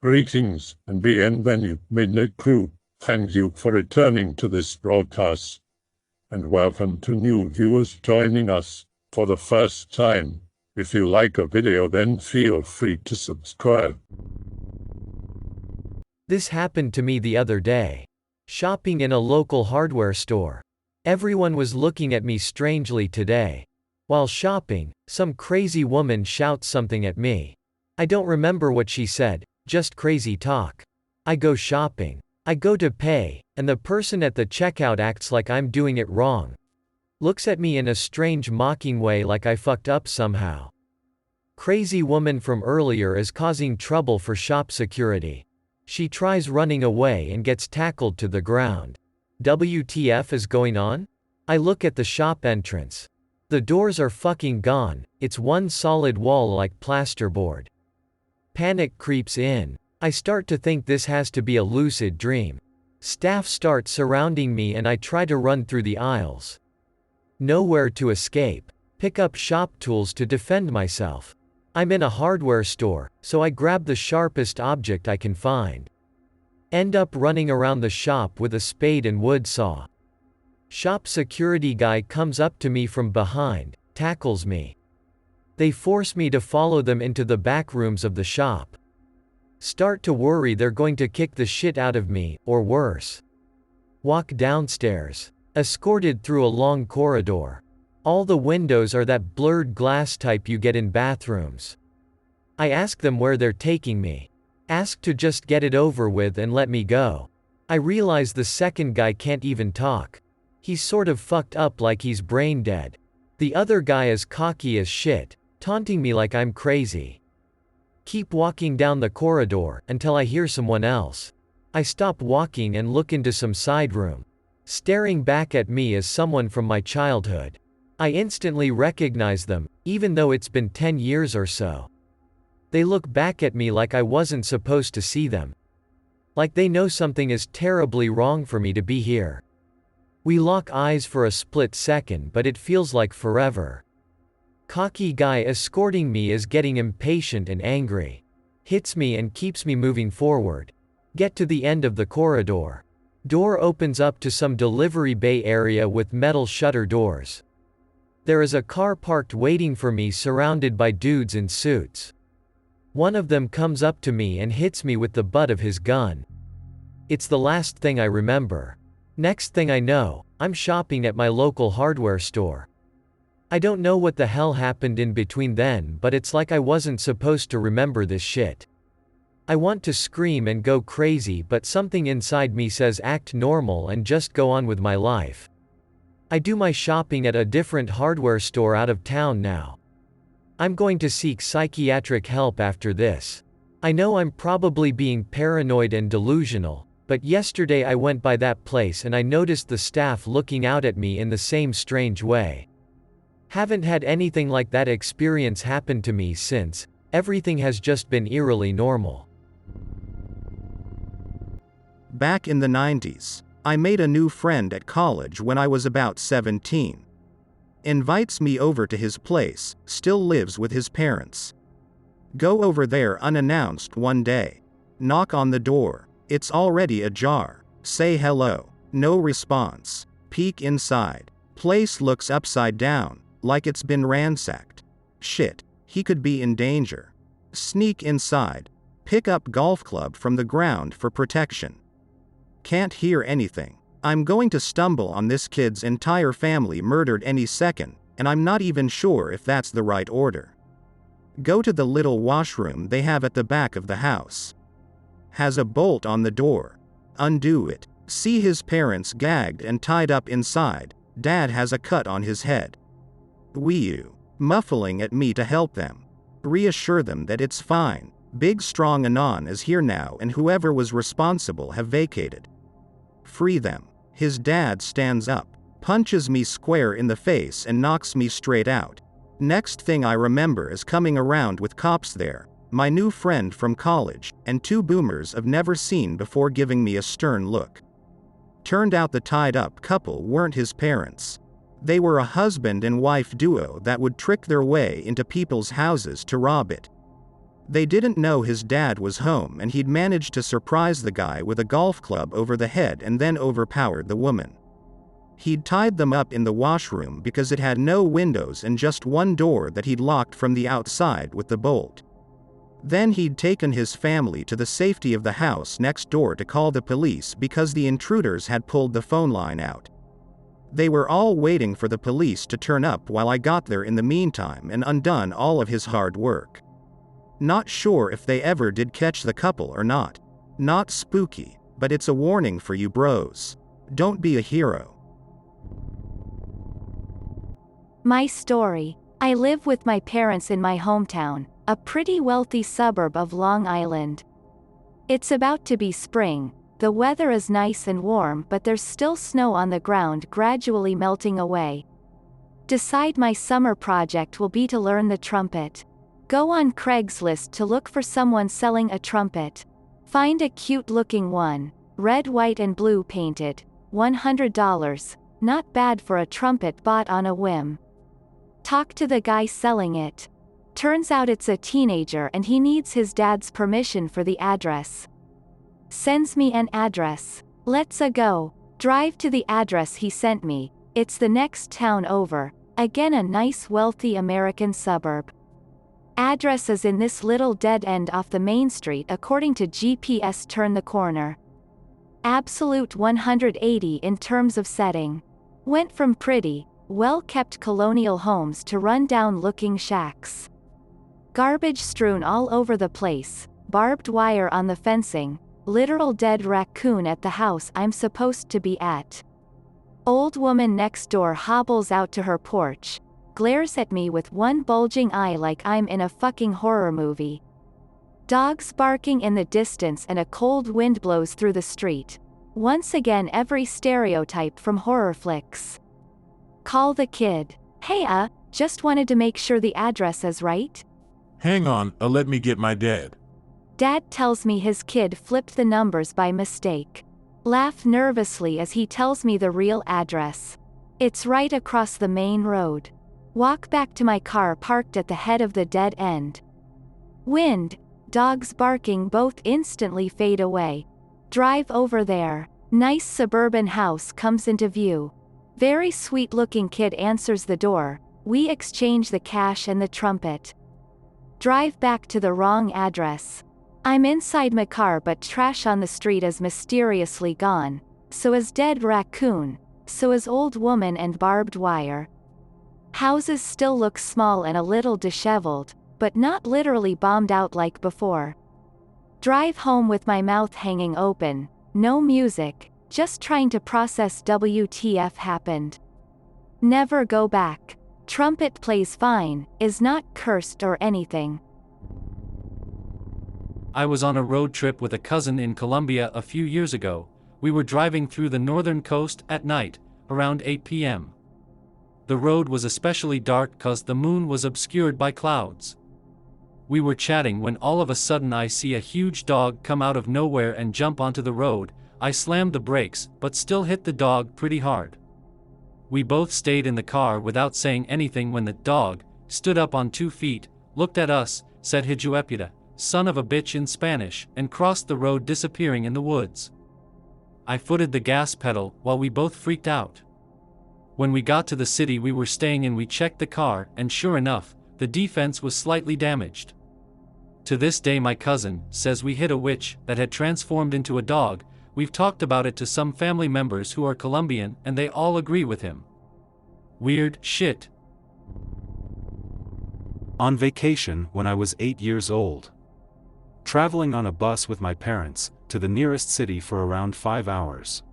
Greetings and bienvenue, midnight crew. Thank you for returning to this broadcast, and welcome to new viewers joining us for the first time. If you like a video, then feel free to subscribe. This happened to me the other day. Shopping in a local hardware store. Everyone was looking at me strangely today. While shopping, some crazy woman shouts something at me. I don't remember what she said, just crazy talk. I go shopping. I go to pay, and the person at the checkout acts like I'm doing it wrong. Looks at me in a strange mocking way like I fucked up somehow. Crazy woman from earlier is causing trouble for shop security. She tries running away and gets tackled to the ground. WTF is going on? I look at the shop entrance. The doors are fucking gone, it's one solid wall like plasterboard. Panic creeps in. I start to think this has to be a lucid dream. Staff start surrounding me and I try to run through the aisles. Nowhere to escape. Pick up shop tools to defend myself. I'm in a hardware store, so I grab the sharpest object I can find. End up running around the shop with a spade and wood saw. Shop security guy comes up to me from behind, tackles me. They force me to follow them into the back rooms of the shop. Start to worry they're going to kick the shit out of me, or worse. Walk downstairs. Escorted through a long corridor. All the windows are that blurred glass type you get in bathrooms. I ask them where they're taking me. Ask to just get it over with and let me go. I realize the second guy can't even talk. He's sort of fucked up like he's brain dead. The other guy is cocky as shit, taunting me like I'm crazy. Keep walking down the corridor until I hear someone else. I stop walking and look into some side room. Staring back at me is someone from my childhood. I instantly recognize them, even though it's been 10 years or so. They look back at me like I wasn't supposed to see them. Like they know something is terribly wrong for me to be here. We lock eyes for a split second, but it feels like forever. Cocky guy escorting me is getting impatient and angry. Hits me and keeps me moving forward. Get to the end of the corridor. Door opens up to some delivery bay area with metal shutter doors. There is a car parked waiting for me surrounded by dudes in suits. One of them comes up to me and hits me with the butt of his gun. It's the last thing I remember. Next thing I know, I'm shopping at my local hardware store. I don't know what the hell happened in between then, but it's like I wasn't supposed to remember this shit. I want to scream and go crazy, but something inside me says act normal and just go on with my life. I do my shopping at a different hardware store out of town now. I'm going to seek psychiatric help after this. I know I'm probably being paranoid and delusional, but yesterday I went by that place and I noticed the staff looking out at me in the same strange way. Haven't had anything like that experience happen to me since. Everything has just been eerily normal. Back in the 90s, I made a new friend at college when I was about 17. Invites me over to his place, still lives with his parents. Go over there unannounced one day. Knock on the door. It's already ajar. Say hello. No response. Peek inside. Place looks upside down, like it's been ransacked. Shit, he could be in danger. Sneak inside. Pick up golf club from the ground for protection. Can't hear anything. I'm going to stumble on this kid's entire family murdered any second, and I'm not even sure if that's the right order. Go to the little washroom they have at the back of the house. Has a bolt on the door. Undo it. See his parents gagged and tied up inside. Dad has a cut on his head. Wee-oo. Muffling at me to help them. Reassure them that it's fine. Big strong Anon is here now and whoever was responsible have vacated. Free them. His dad stands up, punches me square in the face and knocks me straight out. Next thing I remember is coming around with cops there, my new friend from college, and two boomers I've never seen before giving me a stern look. Turned out the tied-up couple weren't his parents. They were a husband and wife duo that would trick their way into people's houses to rob it. They didn't know his dad was home and he'd managed to surprise the guy with a golf club over the head and then overpowered the woman. He'd tied them up in the washroom because it had no windows and just one door that he'd locked from the outside with the bolt. Then he'd taken his family to the safety of the house next door to call the police because the intruders had pulled the phone line out. They were all waiting for the police to turn up while I got there in the meantime and undone all of his hard work. Not sure if they ever did catch the couple or not. Not spooky, but it's a warning for you bros. Don't be a hero. My story. I live with my parents in my hometown, a pretty wealthy suburb of Long Island. It's about to be spring, the weather is nice and warm but there's still snow on the ground gradually melting away. Decide my summer project will be to learn the trumpet. Go on Craigslist to look for someone selling a trumpet. Find a cute looking one, red, white and blue painted, $100, not bad for a trumpet bought on a whim. Talk to the guy selling it. Turns out it's a teenager and he needs his dad's permission for the address. Sends me an address. Let's-a go. Drive to the address he sent me. It's the next town over, again a nice wealthy American suburb. Address is in this little dead end off the main street according to GPS. Turn the corner. Absolute 180 in terms of setting. Went from pretty, well-kept colonial homes to run-down looking shacks. Garbage strewn all over the place, barbed wire on the fencing, literal dead raccoon at the house I'm supposed to be at. Old woman next door hobbles out to her porch, glares at me with one bulging eye like I'm in a fucking horror movie. Dogs barking in the distance and a cold wind blows through the street. Once again every stereotype from horror flicks. Call the kid. Hey, just wanted to make sure the address is right. Hang on, let me get my dad. Dad tells me his kid flipped the numbers by mistake. Laugh nervously as he tells me the real address. It's right across the main road. Walk back to my car parked at the head of the dead end. Wind, dogs barking both instantly fade away. Drive over there. Nice suburban house comes into view. Very sweet looking kid answers the door. We exchange the cash and the trumpet. Drive back to the wrong address. I'm inside my car but trash on the street is mysteriously gone. So is dead raccoon. So is old woman and barbed wire. Houses still look small and a little disheveled, but not literally bombed out like before. Drive home with my mouth hanging open, no music, just trying to process WTF happened. Never go back. Trumpet plays fine, is not cursed or anything. I was on a road trip with a cousin in Colombia a few years ago. We were driving through the northern coast at night, around 8 p.m. The road was especially dark cause the moon was obscured by clouds. We were chatting when all of a sudden I see a huge dog come out of nowhere and jump onto the road. I slammed the brakes but still hit the dog pretty hard. We both stayed in the car without saying anything when the dog stood up on 2 feet, looked at us, said "Hijuepida, son of a bitch" in Spanish, and crossed the road disappearing in the woods. I footed the gas pedal while we both freaked out. When we got to the city we were staying in we checked the car and sure enough, the defense was slightly damaged. To this day my cousin says we hit a witch that had transformed into a dog. We've talked about it to some family members who are Colombian and they all agree with him. Weird shit. On vacation when I was 8 years old. Traveling on a bus with my parents to the nearest city for around 5 hours.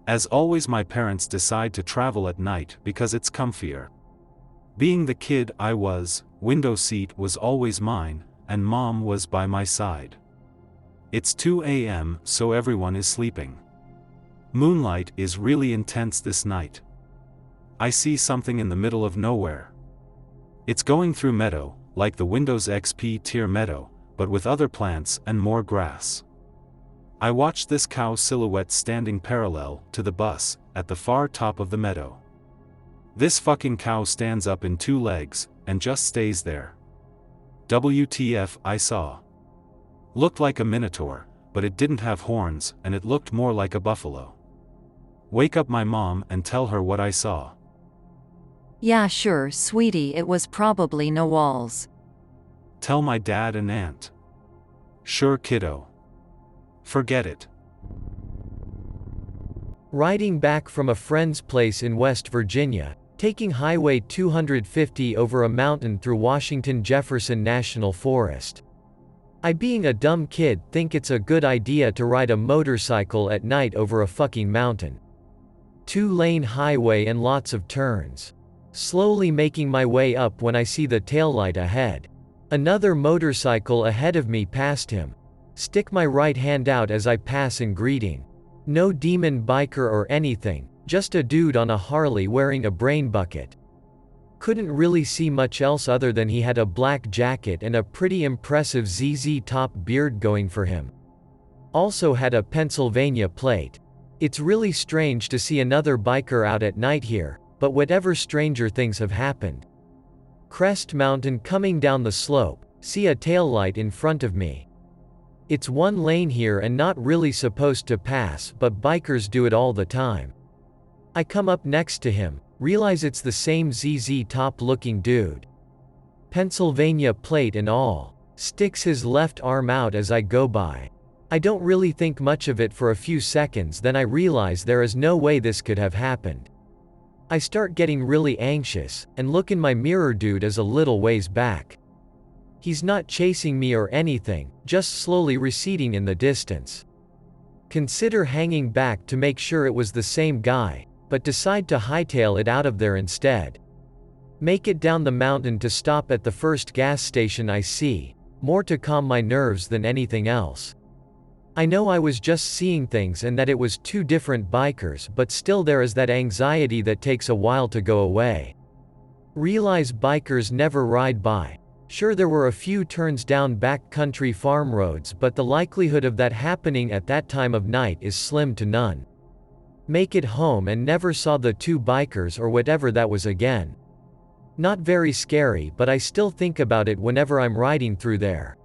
As always my parents decide to travel at night because it's comfier. Being the kid I was, window seat was always mine, and mom was by my side. It's 2 a.m. so everyone is sleeping. Moonlight is really intense this night. I see something in the middle of nowhere. It's going through meadow, like the Windows XP tier meadow, but with other plants and more grass. I watch this cow silhouette standing parallel to the bus, at the far top of the meadow. This fucking cow stands up in 2 legs, and just stays there. WTF I saw. Looked like a minotaur, but it didn't have horns and it looked more like a buffalo. Wake up my mom and tell her what I saw. Yeah, sure, sweetie, it was probably Nahual's. Tell my dad and aunt. Sure, kiddo. Forget it. Riding back from a friend's place in West Virginia, taking Highway 250 over a mountain through Washington Jefferson National Forest. I, being a dumb kid, think it's a good idea to ride a motorcycle at night over a fucking mountain. 2-lane highway and lots of turns. Slowly making my way up when I see the taillight ahead. Another motorcycle ahead of me passed him. Stick my right hand out as I pass in greeting. No demon biker or anything, just a dude on a Harley wearing a brain bucket. Couldn't really see much else other than he had a black jacket and a pretty impressive ZZ Top beard going for him. Also had a Pennsylvania plate. It's really strange to see another biker out at night here, but whatever stranger things have happened. Crest Mountain coming down the slope, see a taillight in front of me. It's 1 lane here and not really supposed to pass, but bikers do it all the time. I come up next to him, realize it's the same ZZ Top looking dude. Pennsylvania plate and all. Sticks his left arm out as I go by. I don't really think much of it for a few seconds, then I realize there is no way this could have happened. I start getting really anxious, and look in my mirror. Dude is a little ways back. He's not chasing me or anything, just slowly receding in the distance. Consider hanging back to make sure it was the same guy, but decide to hightail it out of there instead. Make it down the mountain to stop at the first gas station I see, more to calm my nerves than anything else. I know I was just seeing things and that it was 2 different bikers, but still there is that anxiety that takes a while to go away. Realize bikers never ride by. Sure, there were a few turns down backcountry farm roads, but the likelihood of that happening at that time of night is slim to none. Make it home and never saw the 2 bikers or whatever that was again. Not very scary, but I still think about it whenever I'm riding through there.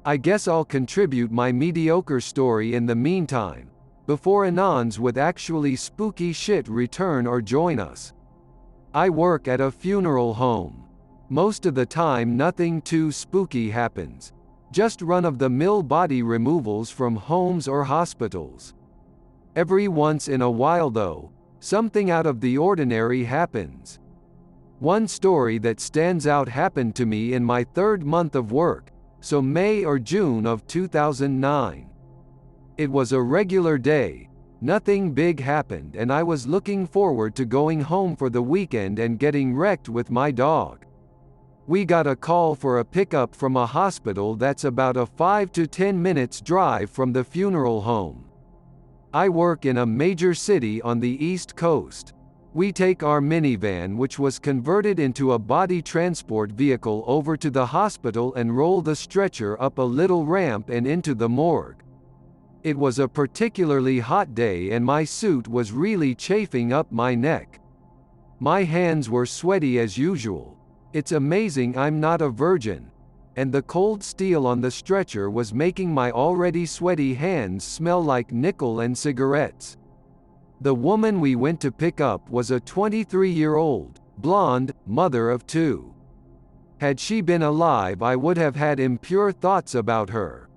I guess I'll contribute my mediocre story in the meantime, before Anons with actually spooky shit return or join us. I work at a funeral home. Most of the time nothing too spooky happens. Just run-of-the-mill body removals from homes or hospitals. Every once in a while though, something out of the ordinary happens. One story that stands out happened to me in my 3rd month of work, so May or June of 2009. It was a regular day, nothing big happened, and I was looking forward to going home for the weekend and getting wrecked with my dog. We got a call for a pickup from a hospital that's about a 5 to 10 minutes drive from the funeral home. I work in a major city on the East Coast. We take our minivan, which was converted into a body transport vehicle, over to the hospital and roll the stretcher up a little ramp and into the morgue. It was a particularly hot day and my suit was really chafing up my neck. My hands were sweaty as usual. It's amazing I'm not a virgin. And the cold steel on the stretcher was making my already sweaty hands smell like nickel and cigarettes. The woman we went to pick up was a 23-year-old, blonde, mother of 2. Had she been alive, I would have had impure thoughts about her.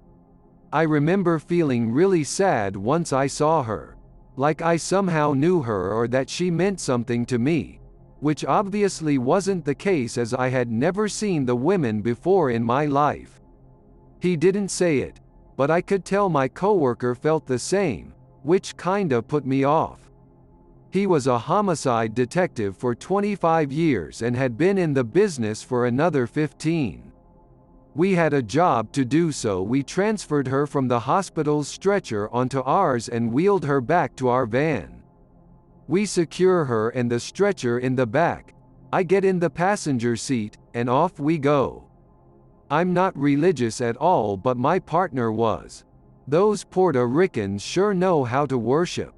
I remember feeling really sad once I saw her. Like I somehow knew her or that she meant something to me. Which obviously wasn't the case, as I had never seen the women before in my life. He didn't say it, but I could tell my coworker felt the same, which kinda put me off. He was a homicide detective for 25 years and had been in the business for another 15. We had a job to do, so we transferred her from the hospital's stretcher onto ours and wheeled her back to our van. We secure her and the stretcher in the back. I get in the passenger seat, and off we go. I'm not religious at all, but my partner was. Those Puerto Ricans sure know how to worship.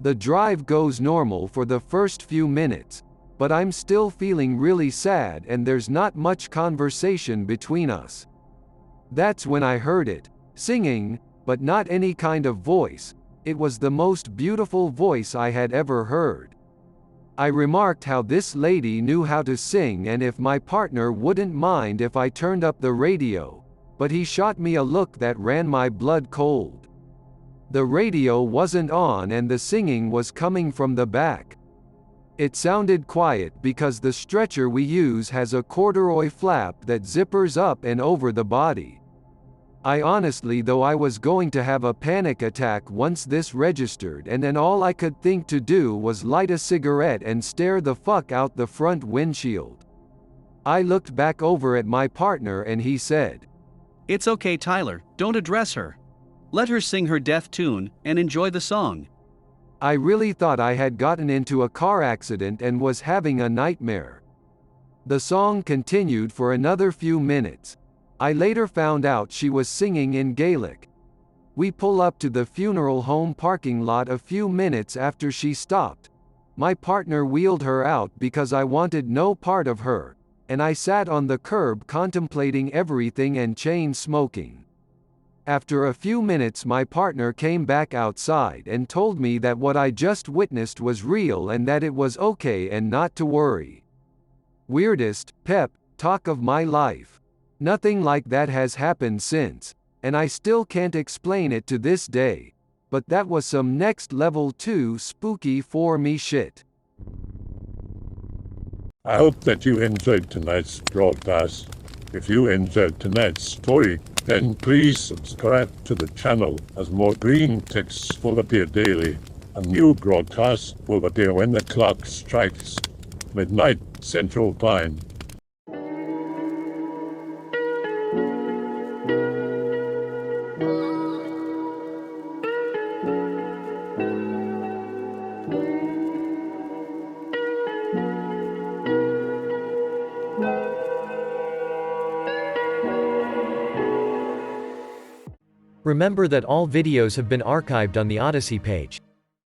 The drive goes normal for the first few minutes, but I'm still feeling really sad and there's not much conversation between us. That's when I heard it, singing, but not any kind of voice. It was the most beautiful voice I had ever heard. I remarked how this lady knew how to sing and if my partner wouldn't mind if I turned up the radio, but he shot me a look that ran my blood cold. The radio wasn't on and the singing was coming from the back. It sounded quiet because the stretcher we use has a corduroy flap that zippers up and over the body. I honestly though I was going to have a panic attack once this registered and then all I could think to do was light a cigarette and stare the fuck out the front windshield. I looked back over at my partner and he said, "It's okay, Tyler, don't address her. Let her sing her death tune, and enjoy the song." I really thought I had gotten into a car accident and was having a nightmare. The song continued for another few minutes. I later found out she was singing in Gaelic. We pull up to the funeral home parking lot a few minutes after she stopped. My partner wheeled her out because I wanted no part of her, and I sat on the curb contemplating everything and chain smoking. After a few minutes my partner came back outside and told me that what I just witnessed was real and that it was okay and not to worry. Weirdest pep talk of my life. Nothing like that has happened since, and I still can't explain it to this day, but that was some next level 2 spooky for me shit. I hope that you enjoyed tonight's broadcast. If you enjoyed tonight's story, then please subscribe to the channel as more green texts will appear daily. A new broadcast will appear when the clock strikes midnight Central Time. Remember that all videos have been archived on the Odyssey page.